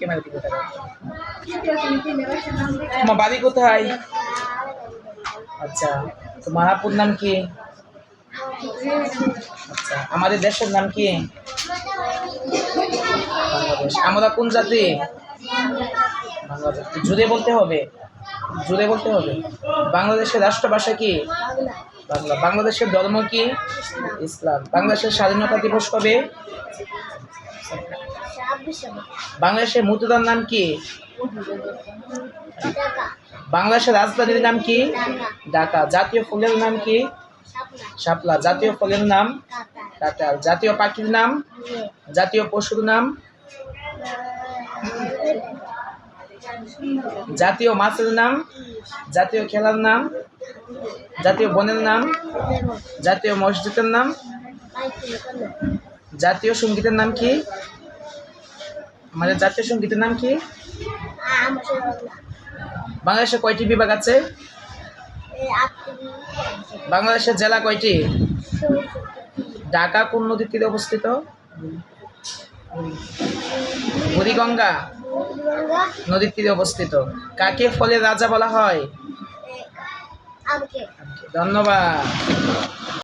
Camera দিকে তাকাও। তোমার বাড়ি কোথায়? আচ্ছা, তোমার আপুর নাম কি? আচ্ছা, আমাদের দেশের নাম কি? বাংলাদেশ। আমরা কোন জাতি? বাংলাদেশ। জুড়ে বলতে হবে, জুড়ে বলতে হবে। বাংলাদেশের রাষ্ট্রভাষা কি? বাংলা। বাংলাদেশের ধর্ম কি? ইসলাম। বাংলাদেশের স্বাধীনতা দিবস কবে? বাংলাদেশের মুদ্রার নাম কি? বাংলাদেশের রাজধানীর নাম কি? ঢাকা। জাতীয় ফুলের নাম কি? শাপলা। জাতীয় ফলের নাম? কাঁঠাল। জাতীয় পাখির নাম? জাতীয় পশুর নাম? জাতীয় মাছের নাম? জাতীয় খেলার নাম? জাতীয় বনের নাম? জাতীয় মসজিদের নাম? জাতীয় সঙ্গীতের নাম কি? আমাদের জাতীয় সঙ্গীতের নাম কি? বাংলাদেশে কয়টি বিভাগ আছে? বাংলাদেশের জেলা কয়টি? ঢাকা কোন নদীর তীরে অবস্থিত? বুড়িগঙ্গা নদীর তীরে অবস্থিত। কাকে ফলের রাজা বলা হয়? ধন্যবাদ।